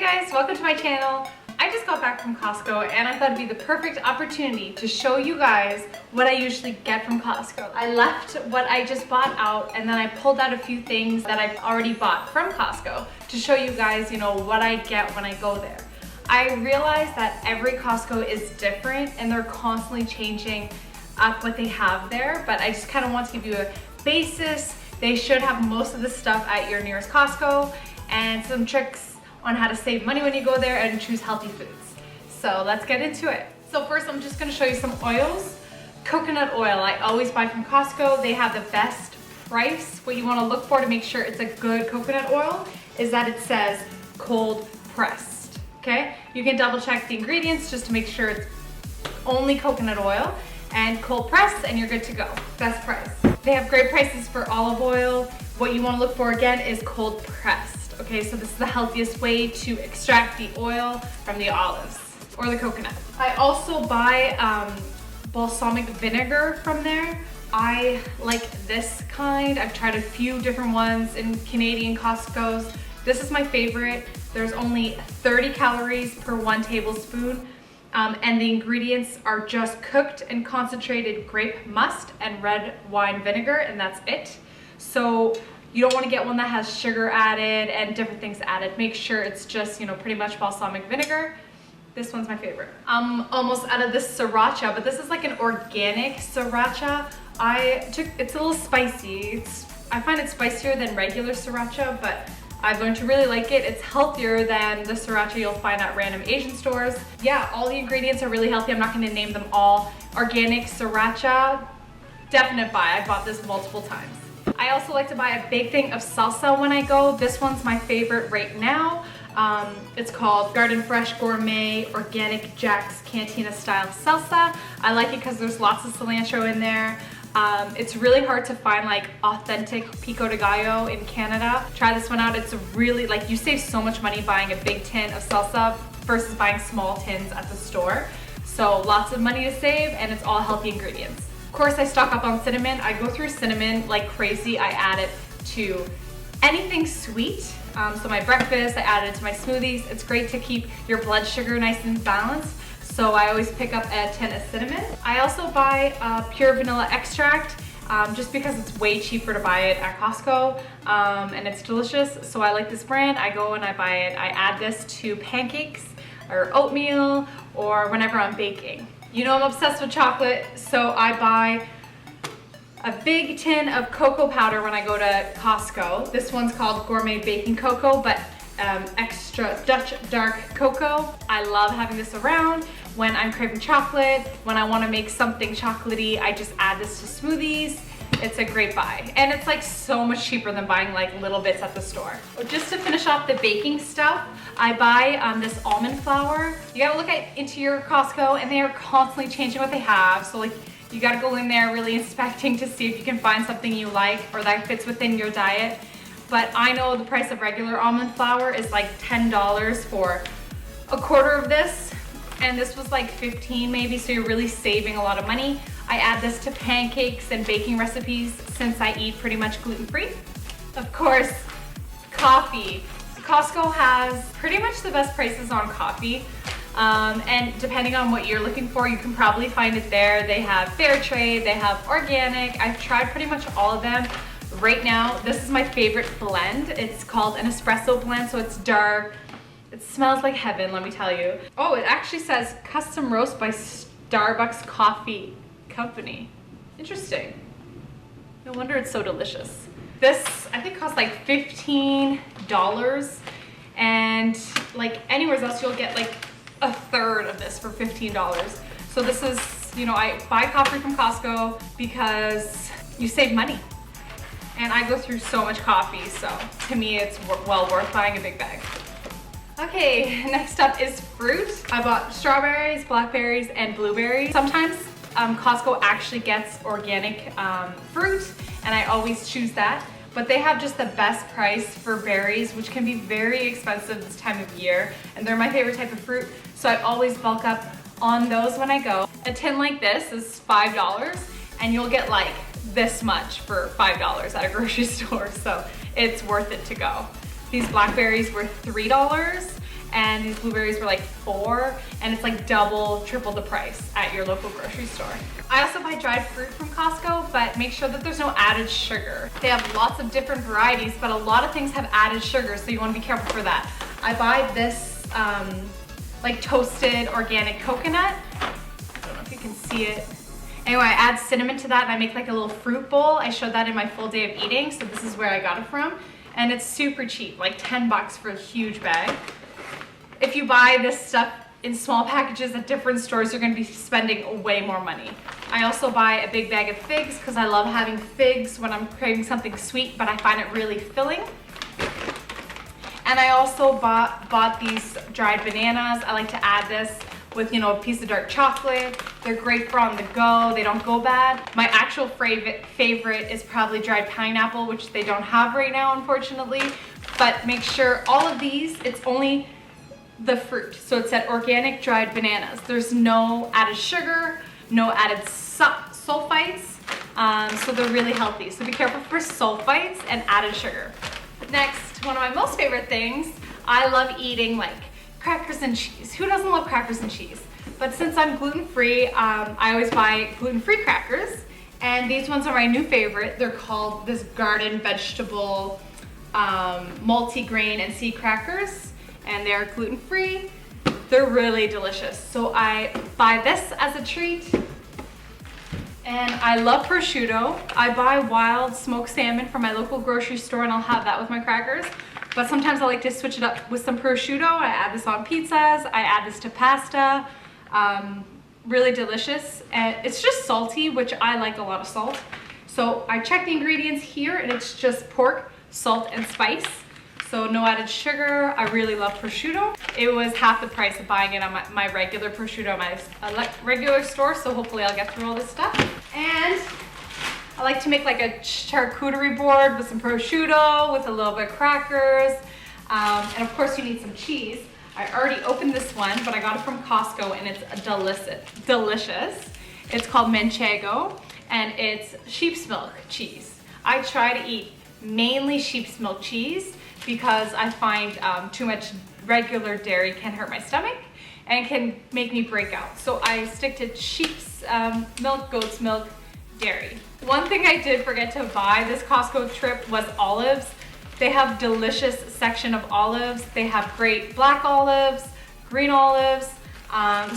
guys, welcome to my channel. I just got back from Costco and I thought it'd be the perfect opportunity to show you guys what I usually get from Costco. I left what I just bought out and then I pulled out a few things that I've already bought from Costco to show you guys, what I get when I go there. I realize that every Costco is different and they're constantly changing up what they have there, but I just kind of want to give you a basis. They should have most of the stuff at your nearest Costco and some tricks on how to save money when you go there and choose healthy foods. So let's get into it. So first I'm just gonna show you some oils. Coconut oil, I always buy from Costco. They have the best price. What you wanna look for to make sure it's a good coconut oil is that it says cold pressed, okay? You can double check the ingredients just to make sure it's only coconut oil and cold pressed and you're good to go. Best price. They have great prices for olive oil. What you wanna look for again is cold pressed. Okay, so this is the healthiest way to extract the oil from the olives or the coconut. I also buy balsamic vinegar from there. I like this kind. I've tried a few different ones in Canadian Costco's. This is my favorite. There's only 30 calories per 1 tablespoon. And the ingredients are just cooked and concentrated grape must and red wine vinegar, and that's it. So you don't want to get one that has sugar added and different things added. Make sure it's just, pretty much balsamic vinegar. This one's my favorite. I'm almost out of this Siracha, but this is like an organic Siracha. It's a little spicy. I find it spicier than regular Siracha, but I've learned to really like it. It's healthier than the Siracha you'll find at random Asian stores. Yeah, all the ingredients are really healthy. I'm not gonna name them all. Organic Siracha, definite buy. I bought this multiple times. I also like to buy a big thing of salsa when I go. This one's my favorite right now. It's called Garden Fresh Gourmet Organic Jack's Cantina Style Salsa. I like it because there's lots of cilantro in there. It's really hard to find like authentic pico de gallo in Canada. Try this one out. It's really you save so much money buying a big tin of salsa versus buying small tins at the store. So lots of money to save and it's all healthy ingredients. Of course, I stock up on cinnamon. I go through cinnamon like crazy. I add it to anything sweet. So my breakfast, I add it to my smoothies. It's great to keep your blood sugar nice and balanced. So I always pick up a tin of cinnamon. I also buy pure vanilla extract just because it's way cheaper to buy it at Costco and it's delicious. So I like this brand. I go and I buy it. I add this to pancakes or oatmeal or whenever I'm baking. I'm obsessed with chocolate, so I buy a big tin of cocoa powder when I go to Costco. This one's called Gourmet Baking Cocoa, but extra Dutch dark cocoa. I love having this around when I'm craving chocolate. When I want to make something chocolatey, I just add this to smoothies. It's a great buy. And it's like so much cheaper than buying like little bits at the store. Just to finish off the baking stuff, I buy this almond flour. You gotta look into your Costco and they are constantly changing what they have. So you gotta go in there really inspecting to see if you can find something you like or that fits within your diet. But I know the price of regular almond flour is like $10 for a quarter of this. And this was like $15 maybe, so you're really saving a lot of money. I add this to pancakes and baking recipes since I eat pretty much gluten-free. Of course, coffee. Costco has pretty much the best prices on coffee. And depending on what you're looking for, you can probably find it there. They have fair trade, they have organic. I've tried pretty much all of them. Right now, this is my favorite blend. It's called an espresso blend, so it's dark. It smells like heaven, let me tell you. Oh, it actually says custom roast by Starbucks Coffee Company. Interesting. No wonder it's so delicious. This, I think, costs like $15, and like anywhere else you'll get like a third of this for $15. So this is, I buy coffee from Costco because you save money. And I go through so much coffee, so to me it's well worth buying a big bag. Okay, next up is fruit. I bought strawberries, blackberries, and blueberries. Sometimes Costco actually gets organic fruit, and I always choose that. But they have just the best price for berries, which can be very expensive this time of year, and they're my favorite type of fruit, so I always bulk up on those when I go. A tin like this is $5, and you'll get like this much for $5 at a grocery store, so it's worth it to go. These blackberries were $3, and these blueberries were like $4, and it's like double, triple the price at your local grocery store. I also buy dried fruit from Costco, but make sure that there's no added sugar. They have lots of different varieties, but a lot of things have added sugar, so you want to be careful for that. I buy this like toasted organic coconut. I don't know if you can see it. Anyway, I add cinnamon to that and I make like a little fruit bowl. I showed that in my full day of eating, so this is where I got it from. And it's super cheap, like 10 bucks for a huge bag. If you buy this stuff in small packages at different stores, you're gonna be spending way more money. I also buy a big bag of figs because I love having figs when I'm craving something sweet, but I find it really filling. And I also bought these dried bananas. I like to add this with, you know, a piece of dark chocolate. They're great for on the go. They don't go bad. My actual favorite is probably dried pineapple, which they don't have right now, unfortunately. But make sure all of these, it's only the fruit. So it said organic dried bananas. There's no added sugar, no added sulfites. So they're really healthy. So be careful for sulfites and added sugar. Next, one of my most favorite things, I love eating like crackers and cheese. Who doesn't love crackers and cheese? But since I'm gluten-free, I always buy gluten-free crackers. And these ones are my new favorite. They're called this garden vegetable multi-grain and seed crackers. And they're gluten-free. They're really delicious. So I buy this as a treat. And I love prosciutto. I buy wild smoked salmon from my local grocery store and I'll have that with my crackers. But sometimes I like to switch it up with some prosciutto. I add this on pizzas. I add this to pasta. Really delicious. And it's just salty, which I like a lot of salt. So I check the ingredients here and it's just pork, salt, and spice. So no added sugar. I really love prosciutto. It was half the price of buying it on my regular prosciutto at my regular store. So hopefully I'll get through all this stuff. And I like to make like a charcuterie board with some prosciutto, with a little bit of crackers. And of course you need some cheese. I already opened this one, but I got it from Costco and it's delicious. It's called Manchego and it's sheep's milk cheese. I try to eat mainly sheep's milk cheese because I find too much regular dairy can hurt my stomach and can make me break out. So I stick to sheep's milk, goat's milk, dairy. One thing I did forget to buy this Costco trip was olives. They have delicious section of olives. They have great black olives, green olives.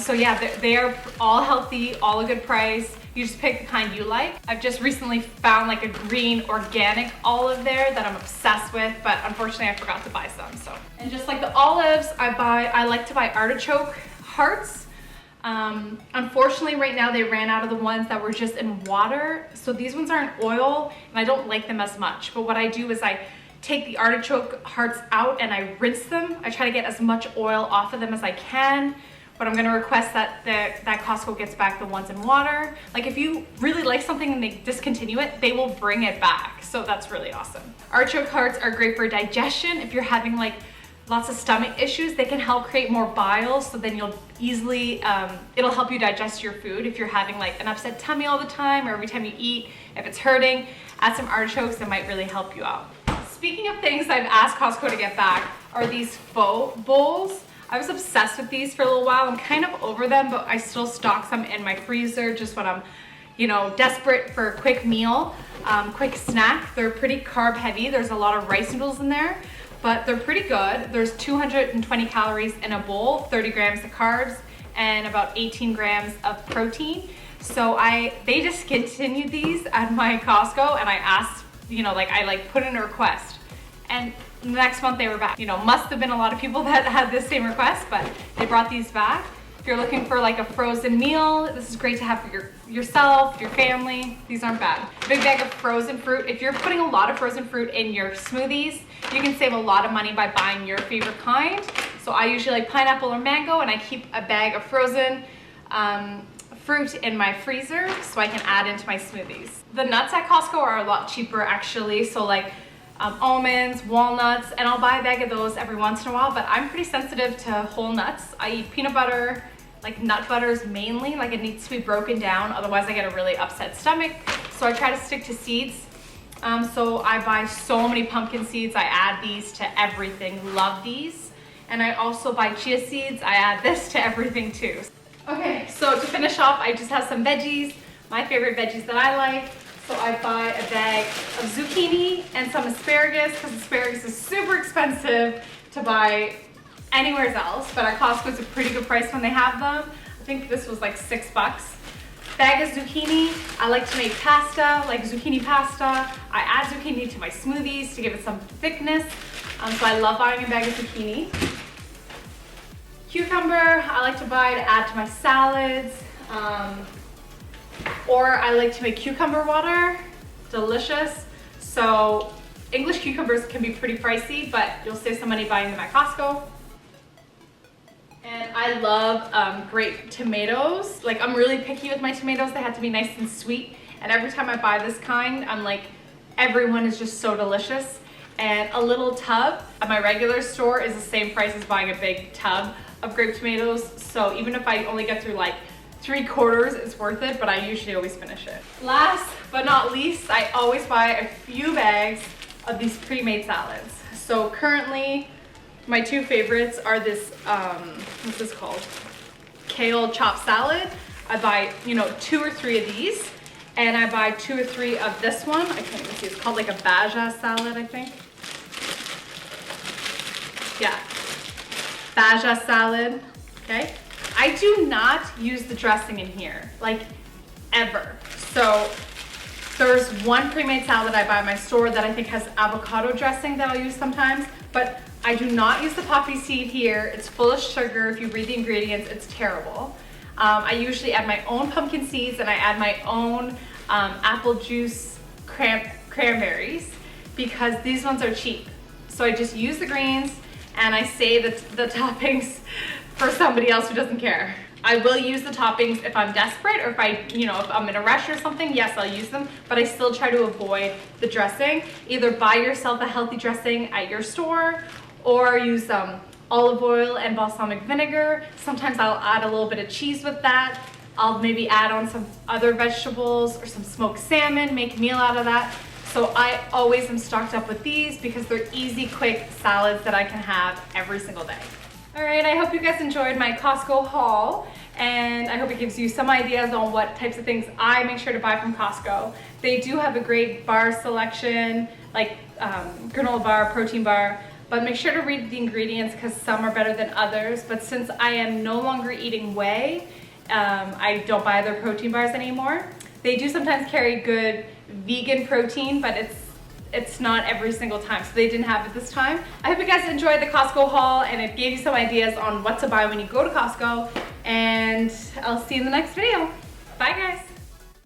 So yeah, they are all healthy, all a good price. You just pick the kind you like. I've just recently found like a green organic olive there that I'm obsessed with, but unfortunately I forgot to buy some. So, and just like the olives, I like to buy Artichoke Hearts. Unfortunately right now they ran out of the ones that were just in water. So these ones are in oil and I don't like them as much. But what I do is I take the Artichoke Hearts out and I rinse them. I try to get as much oil off of them as I can. But I'm gonna request that that Costco gets back the ones in water. Like if you really like something and they discontinue it, they will bring it back. So that's really awesome. Artichoke Hearts are great for digestion. If you're having like lots of stomach issues, they can help create more bile. So then you'll easily, it'll help you digest your food. If you're having like an upset tummy all the time or every time you eat, if it's hurting, add some artichokes, that might really help you out. Speaking of things I've asked Costco to get back are these faux bowls. I was obsessed with these for a little while. I'm kind of over them, but I still stock some in my freezer just when I'm, you know, desperate for a quick meal, quick snack. They're pretty carb heavy. There's a lot of rice noodles in there, but they're pretty good. There's 220 calories in a bowl, 30 grams of carbs, and about 18 grams of protein. So they discontinued these at my Costco, and I asked, you know, like I put in a request, and the next month they were back. You know, must have been a lot of people that had this same request, but they brought these back. If you're looking for like a frozen meal, this is great to have for yourself, your family. These aren't bad. Big bag of frozen fruit. If you're putting a lot of frozen fruit in your smoothies, you can save a lot of money by buying your favorite kind. So I usually like pineapple or mango, and I keep a bag of frozen fruit in my freezer so I can add into my smoothies. The nuts at Costco are a lot cheaper actually. So like almonds, walnuts, and I'll buy a bag of those every once in a while, but I'm pretty sensitive to whole nuts. I eat peanut butter, like nut butters mainly, like it needs to be broken down, otherwise I get a really upset stomach. So I try to stick to seeds. So I buy so many pumpkin seeds. I add these to everything, love these. And I also buy chia seeds. I add this to everything too. Okay, so to finish off, I just have some veggies, my favorite veggies that I like. So I buy a bag of zucchini and some asparagus, because asparagus is super expensive to buy anywhere else, but at Costco it's a pretty good price when they have them. I think this was like $6. Bag of zucchini. I like to make pasta, like zucchini pasta. I add zucchini to my smoothies to give it some thickness. So I love buying a bag of zucchini. Cucumber, I like to buy to add to my salads. Or I like to make cucumber water. Delicious. So English cucumbers can be pretty pricey, but you'll save some money buying them at Costco. And I love grape tomatoes. Like, I'm really picky with my tomatoes. They have to be nice and sweet. And every time I buy this kind, I'm like, everyone is just so delicious. And a little tub at my regular store is the same price as buying a big tub of grape tomatoes. So even if I only get through like 3/4, it's worth it, but I usually always finish it. Last but not least, I always buy a few bags of these pre-made salads. So currently, my two favorites are this, what's this called? Kale chopped salad. I buy, 2 or 3 of these, and I buy 2 or 3 of this one. I can't even see, it's called like a baja salad, I think. Yeah, baja salad, okay? I do not use the dressing in here, like ever. So there's one pre-made salad I buy at my store that I think has avocado dressing that I'll use sometimes, but I do not use the poppy seed here. It's full of sugar. If you read the ingredients, it's terrible. I usually add my own pumpkin seeds, and I add my own apple juice cranberries, because these ones are cheap. So I just use the greens, and I save the toppings for somebody else who doesn't care. I will use the toppings if I'm desperate, or if if I'm in a rush or something, yes, I'll use them, but I still try to avoid the dressing. Either buy yourself a healthy dressing at your store, or use olive oil and balsamic vinegar. Sometimes I'll add a little bit of cheese with that. I'll maybe add on some other vegetables or some smoked salmon, make a meal out of that. So I always am stocked up with these because they're easy, quick salads that I can have every single day. All right, I hope you guys enjoyed my Costco haul, and I hope it gives you some ideas on what types of things I make sure to buy from Costco. They do have a great bar selection, like granola bar, protein bar, but make sure to read the ingredients because some are better than others. But since I am no longer eating whey, I don't buy their protein bars anymore. They do sometimes carry good vegan protein, but it's not every single time, so they didn't have it this time. I hope you guys enjoyed the Costco haul, and it gave you some ideas on what to buy when you go to Costco, and I'll see you in the next video. Bye guys.